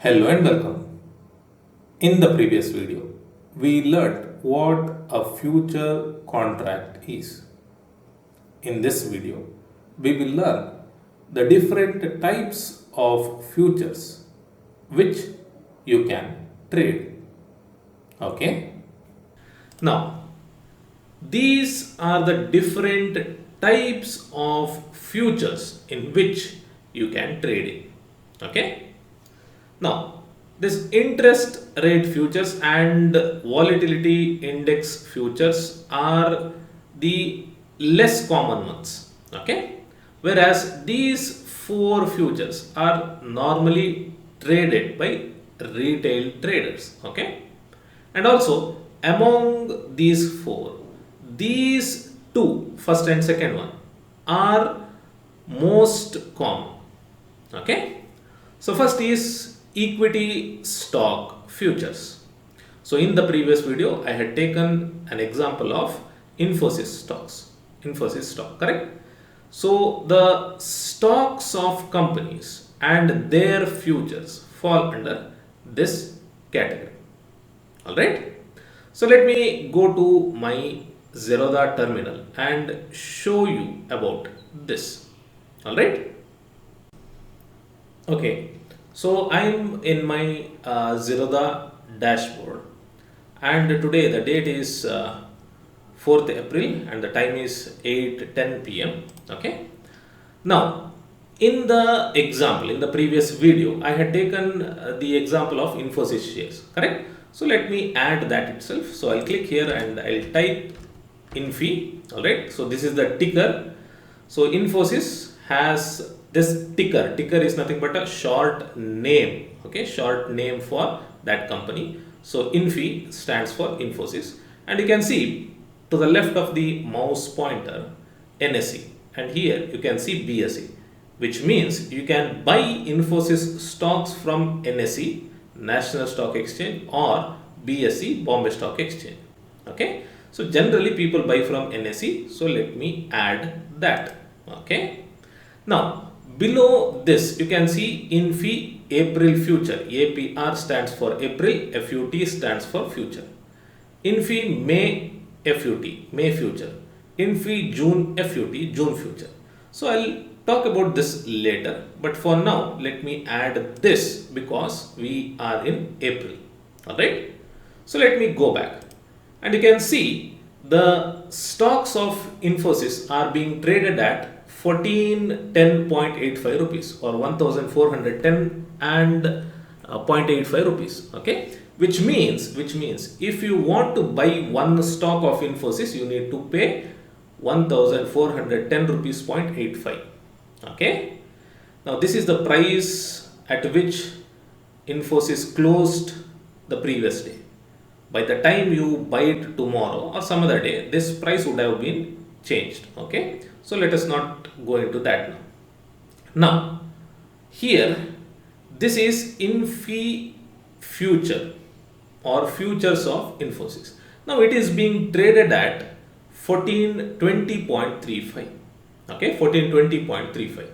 Hello and welcome. In the previous video, we learned what a future contract is. In this video, we will learn the different types of futures which you can trade. Okay? Now, these are the different types of futures in which you can trade in. Okay? Now, this interest rate futures and volatility index futures are the less common ones. Okay, whereas these four futures are normally traded by retail traders. Okay, and also among these four, these two, first and second one, are most common. Okay, so first is equity stock futures. So in the previous video I had taken an example of Infosys stock, correct? So the stocks of companies and their futures fall under this category. All right, so let me go to my Zerodha terminal and show you about this. All right, okay, so I'm in my Zerodha dashboard, and today the date is 4th April and the time is 8:10 p.m. Okay. Now, in the example, in the previous video, I had taken the example of Infosys shares, correct? So let me add that itself. So I'll click here and I'll type Infi. All right. So this is the ticker. So Infosys has this ticker. Ticker is nothing but a short name. Okay, short name for that company. So Infi stands for Infosys, and you can see to the left of the mouse pointer NSE, and here you can see BSE, which means you can buy Infosys stocks from NSE, National Stock Exchange, or BSE, Bombay Stock Exchange. Okay, so generally people buy from NSE, so let me add that. Okay, now below this you can see Infi April future. APR stands for April, FUT stands for future. Infi May FUT, May future. Infi June FUT, June future. So I'll talk about this later, but for now let me add this because we are in April. All right, so let me go back, and you can see the stocks of Infosys are being traded at 1410.85 rupees or 1410 and 0.85 rupees. Okay, which means if you want to buy one stock of Infosys, you need to pay 1410 rupees 0.85. Okay, now this is the price at which Infosys closed the previous day. By the time you buy it tomorrow or some other day, this price would have been changed. Okay, so let us not go into that now. Now here this is Infi future or futures of Infosys. Now it is being traded at 1420.35. Okay, 1420.35.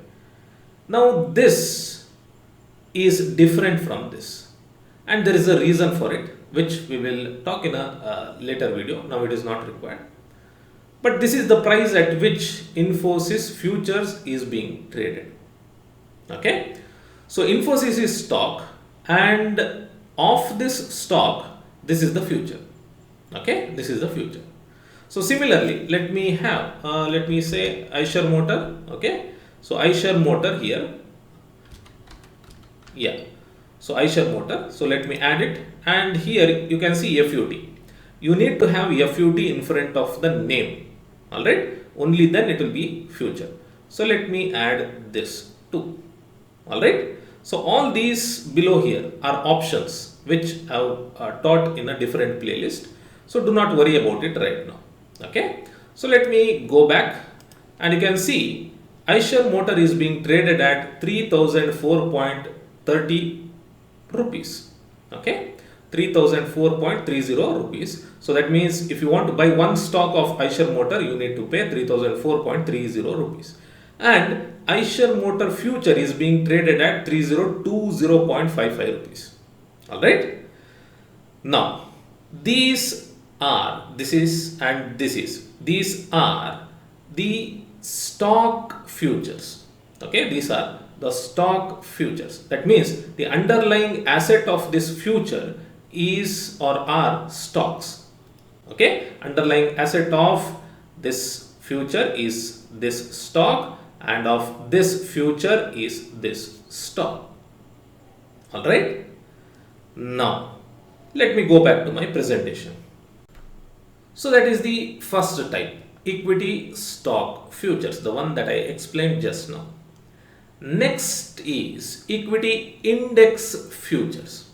now this is different from this, and there is a reason for it, which we will talk in a later video. Now it is not required, but this is the price at which Infosys futures is being traded. Okay, so Infosys is stock, and of this stock, this is the future. Okay, this is the future. So similarly, let me say Eicher Motor. Okay, so Eicher Motor here, yeah, so Eicher Motor. So let me add it, and here you can see FUT. You need to have FUT in front of the name. All right, only then it will be future. So let me add this too. All right, so all these below here are options which I have taught in a different playlist, so do not worry about it right now. Okay, so let me go back, and you can see Eicher Motor is being traded at 3004.30 rupees. Okay, 3004.30 rupees. So that means if you want to buy one stock of Eicher Motor, you need to pay 3004.30 rupees. And Eicher Motor future is being traded at 3020.55 rupees. Alright. Now, these are the stock futures. Okay, these are the stock futures. That means the underlying asset of this future is or are stocks. Okay, underlying asset of this future is this stock, and of this future is this stock. All right. Now, let me go back to my presentation. So that is the first type, equity stock futures, the one that I explained just now. Next is equity index futures.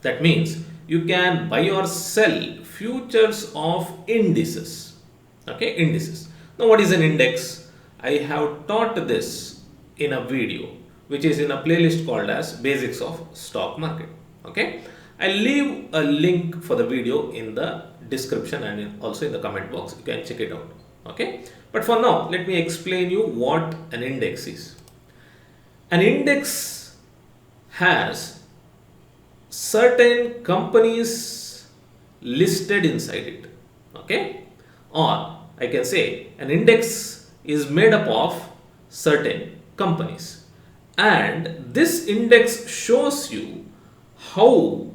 That means you can buy or sell futures of indices. Okay, indices. Now, what is an index? I have taught this in a video which is in a playlist called as Basics of Stock Market. Okay, I'll leave a link for the video in the description and also in the comment box. You can check it out. Okay, but for now, let me explain you what an index is. An index has certain companies listed inside it. Okay, or I can say an index is made up of certain companies, and this index shows you how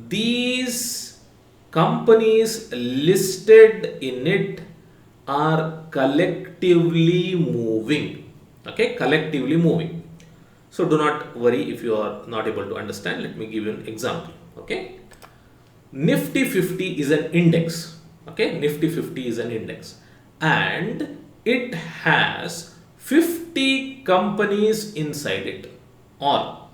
these companies listed in it are collectively moving. Okay, collectively moving. So do not worry if you are not able to understand. Let me give you an example. Okay, Nifty 50 is an index. Okay, Nifty 50 is an index, and it has 50 companies inside it. Or,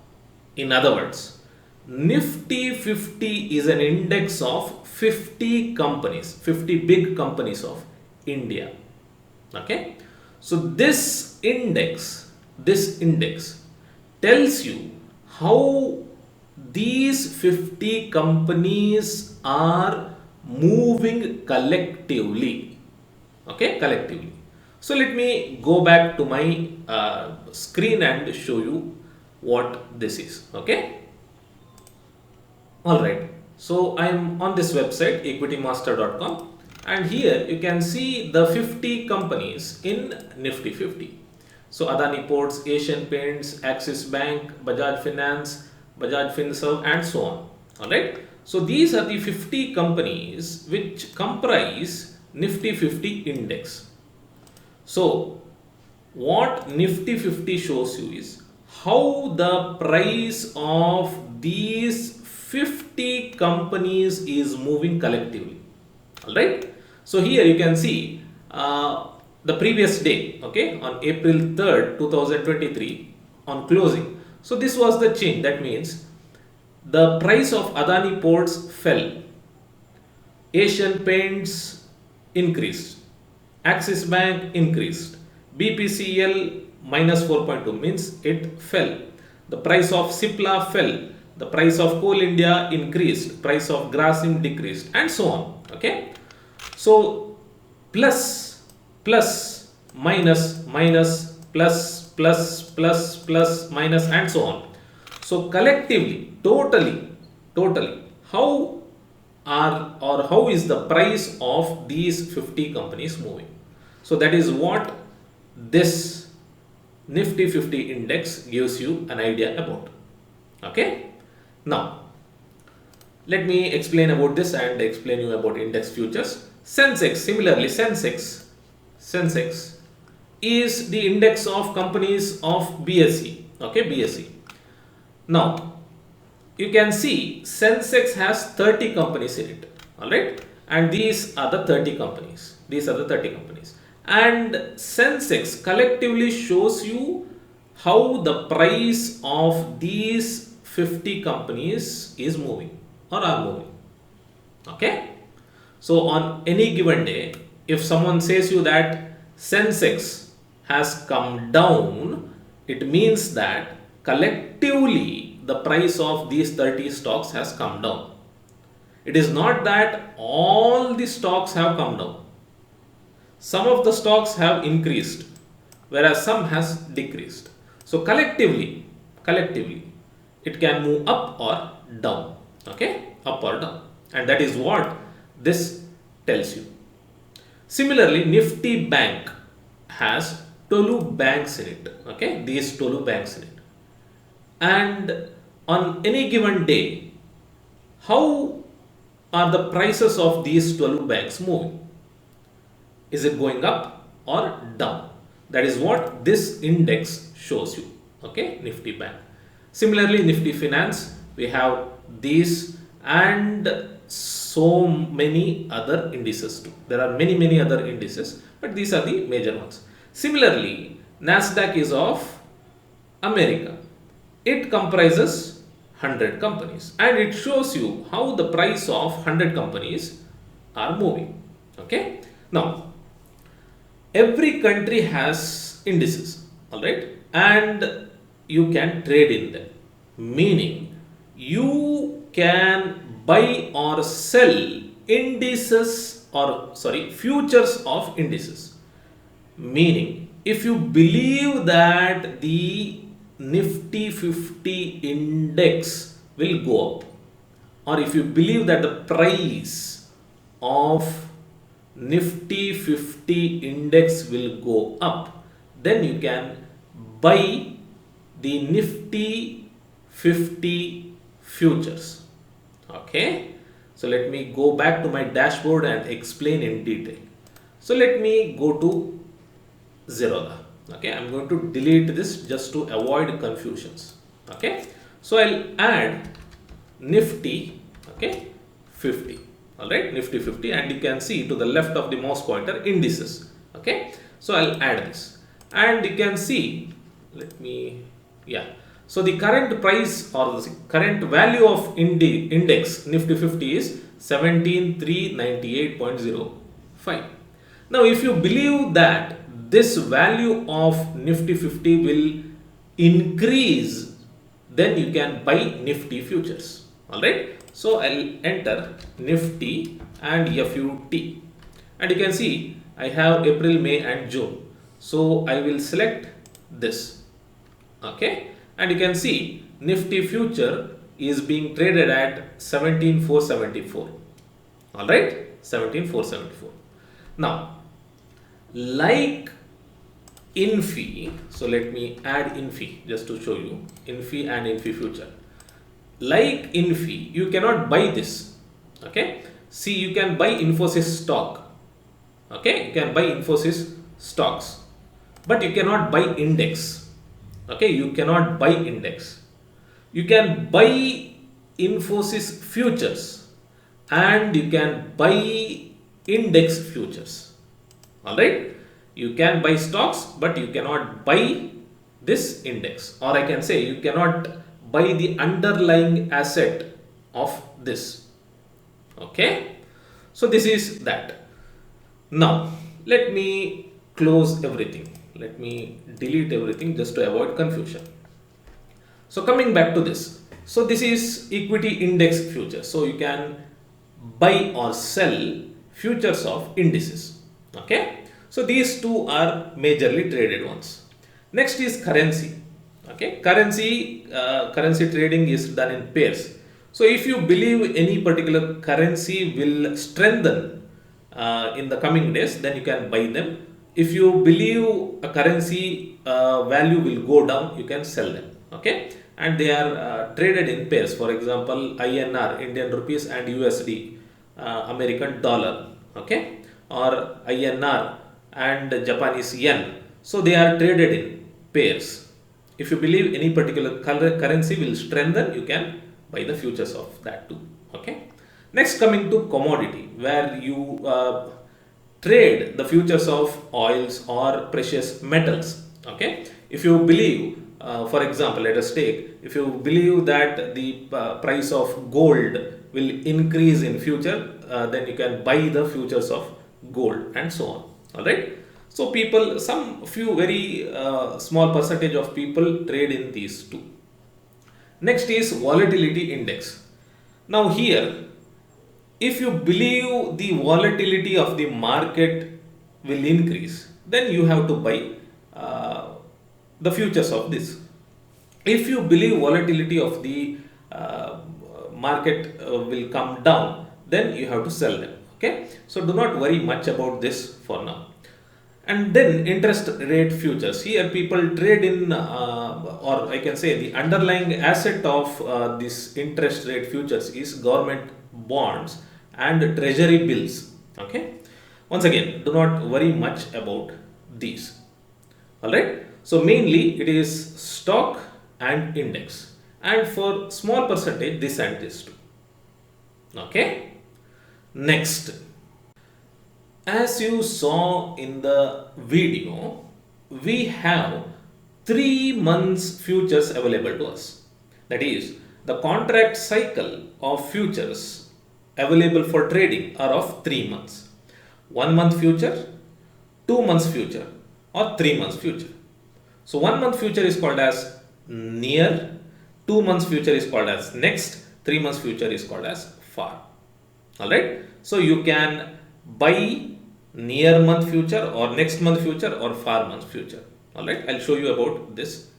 in other words, Nifty 50 is an index of 50 companies, 50 big companies of India. Okay, so this index tells you how these 50 companies are moving collectively. Okay, collectively. So let me go back to my screen and show you what this is. Okay. All right. So I am on this website equitymaster.com, and here you can see the 50 companies in Nifty 50. So Adani Ports, Asian Paints, Axis Bank, Bajaj Finance, Bajaj Finserv, and so on. Alright. So these are the 50 companies which comprise Nifty 50 index. So what Nifty 50 shows you is how the price of these 50 companies is moving collectively. Alright. So here you can see the previous day, okay, on April 3rd, 2023, on closing. So this was the change. That means the price of Adani Ports fell, Asian Paints increased, Axis Bank increased, BPCL minus 4.2 means it fell. The price of Cipla fell, the price of Coal India increased, price of Grasim decreased, and so on. Okay, so plus, minus, plus, minus, and so on. So collectively, totally, how is the price of these 50 companies moving? So that is what this Nifty 50 index gives you an idea about. Okay. Now, let me explain about this and explain you about index futures. Sensex, similarly, Sensex is the index of companies of BSE. Okay, BSE. Now, you can see Sensex has 30 companies in it. Alright, and these are the 30 companies. And Sensex collectively shows you how the price of these 50 companies is moving or are moving. Okay, so on any given day, if someone says you that Sensex has come down, it means that collectively the price of these 30 stocks has come down. It is not that all the stocks have come down. Some of the stocks have increased, whereas some has decreased. So collectively it can move up or down, okay, up or down, and that is what this tells you. Similarly, Nifty Bank has 12 banks in it, okay, these 12 banks in it, and on any given day, how are the prices of these 12 banks moving? Is it going up or down? That is what this index shows you, okay, Nifty Bank. Similarly, Nifty Finance, we have these and so many other indices too. There are many other indices, but these are the major ones. Similarly, Nasdaq is of America. It comprises 100 companies and it shows you how the price of 100 companies are moving, okay. Now, every country has indices, all right, and you can trade in them, meaning you can buy or sell indices, or sorry, futures of indices, meaning if you believe that the Nifty 50 index will go up, or if you believe that the price of Nifty 50 index will go up, then you can buy the Nifty 50 futures, okay. So let me go back to my dashboard and explain in detail. So let me go to Zerodha, okay. I'm going to delete this just to avoid confusions, okay. So I'll add Nifty, okay, 50, all right, Nifty 50, and you can see to the left of the mouse pointer indices, okay. So I'll add this and you can see, let me, yeah, so the current price or the current value of index Nifty 50 is 17398.05. Now if you believe that this value of Nifty 50 will increase, then you can buy Nifty futures, all right. So I'll enter Nifty and FUT, and you can see I have April, May and June. So I will select this, okay, and you can see Nifty future is being traded at 17474, all right, 17474. Now, like INFI, so let me add INFI just to show you INFI and INFI future. Like INFI, you cannot buy this, okay. See, you can buy Infosys stock, okay, you can buy Infosys stocks, but you cannot buy index, okay, you cannot buy index. You can buy Infosys futures and you can buy index futures, all right. You can buy stocks, but you cannot buy this index, or I can say you cannot buy the underlying asset of this, okay. So this is that. Now let me close everything, let me delete everything just to avoid confusion. So coming back to this, so this is equity index futures, so you can buy or sell futures of indices, okay. So these two are majorly traded ones. Next is currency, okay. Currency trading is done in pairs. So if you believe any particular currency will strengthen in the coming days, then you can buy them. If you believe a currency value will go down, you can sell them, okay. And they are traded in pairs. For example, INR, Indian rupees, and USD, American dollar, okay, or INR and Japanese yen. So they are traded in pairs. If you believe any particular currency will strengthen, you can buy the futures of that too, okay. Next, coming to commodity, where you trade the futures of oils or precious metals, okay. If you believe, for example, let us take, if you believe that the price of gold will increase in future, then you can buy the futures of gold and so on, all right. So people, some few very small percentage of people trade in these two. Next is volatility index. Now here, if you believe the volatility of the market will increase, then you have to buy the futures of this. If you believe volatility of the uh, market will come down, then you have to sell them. Okay, so do not worry much about this for now. And then interest rate futures. Here people trade in, or I can say the underlying asset of this interest rate futures is government bonds and treasury bills. Okay. Once again, do not worry much about these. Alright. So mainly it is stock and index. And for small percentage, this and this too. Okay. Next. As you saw in the video, we have 3 months futures available to us. That is, the contract cycle of futures available for trading are of 3 months. 1 month future, 2 months future, or 3 months future. So 1 month future is called as near, 2 months future is called as next, 3 months future is called as far. Alright, so you can buy near month future or next month future or far month future. Alright, I'll show you about this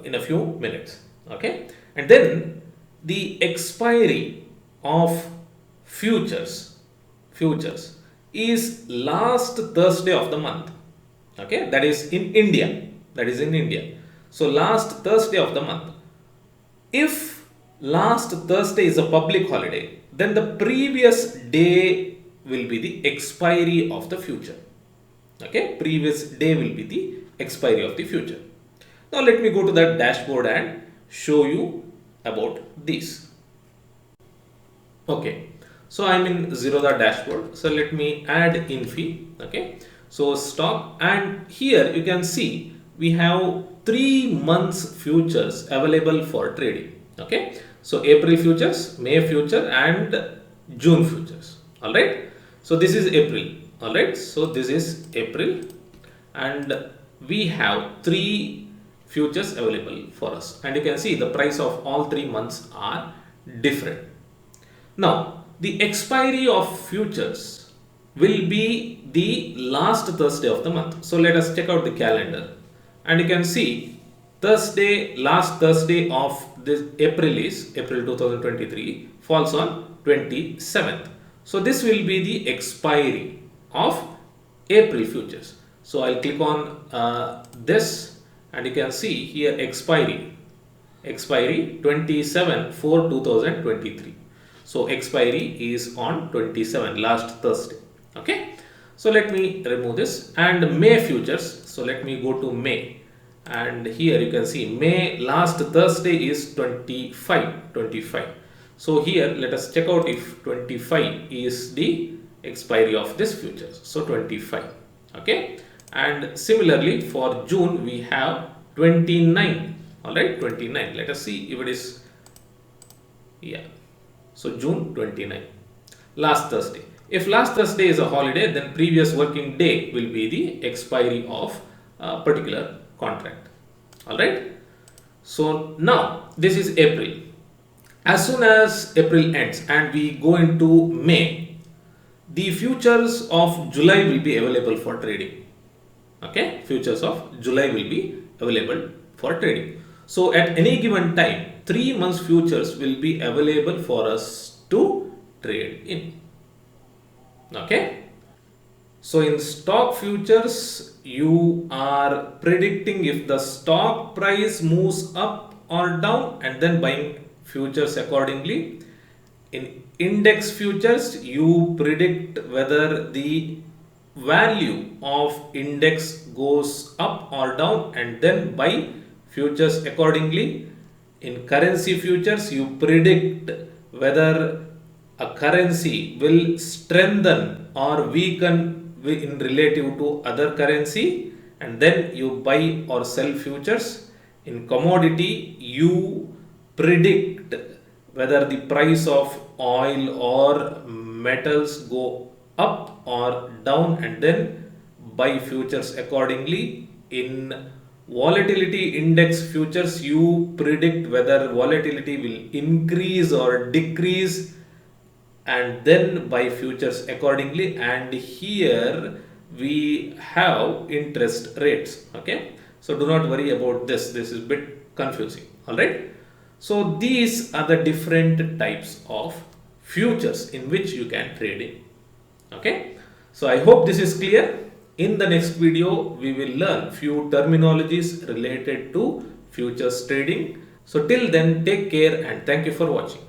in a few minutes. Okay, and then the expiry of futures is last Thursday of the month. Okay, that is in India. So last Thursday of the month. If last Thursday is a public holiday, then the previous day will be the expiry of the future. Okay, previous day will be the expiry of the future. Now let me go to that dashboard and show you about this. Okay, so I'm in Zerodha dashboard. So let me add infy. Okay, so stock, and here you can see we have 3 months futures available for trading. Okay, so April futures, May future, and June futures. All right, so this is April. All right, so this is April, and we have 3 futures available for us, and you can see the price of all 3 months are different. Now the expiry of futures will be the last Thursday of the month. So let us check out the calendar, and you can see last Thursday of this April is April 2023, falls on 27th. So this will be the expiry of April futures. So I'll click on this, and you can see here expiry 27/4/2023. So expiry is on 27, last Thursday. Okay, so let me remove this, and May futures. So let me go to May, and here you can see May last Thursday is 25. So here let us check out if 25 is the expiry of this futures. So 25. Okay, and similarly for June we have 29. All right, 29. Let us see if it is, yeah. So June 29, last Thursday. If last Thursday is a holiday, then previous working day will be the expiry of a particular contract. All right. So now this is April. As soon as April ends and we go into May, the futures of July will be available for trading. Okay, futures of July will be available for trading. So at any given time, 3 months futures will be available for us to trade in. Okay, so in stock futures you are predicting if the stock price moves up or down and then buying futures accordingly. In index futures you predict whether the value of index goes up or down and then buy futures accordingly. In currency futures you predict whether a currency will strengthen or weaken in relative to other currency, and then you buy or sell futures. In commodity you predict whether the price of oil or metals go up or down and then buy futures accordingly. In volatility index futures you predict whether volatility will increase or decrease and then buy futures accordingly. And here we have interest rates. Okay, So do not worry about this. This is a bit confusing. All right. So these are the different types of futures in which you can trade in. Okay. So I hope this is clear. In the next video, we will learn few terminologies related to futures trading. So till then, take care and thank you for watching.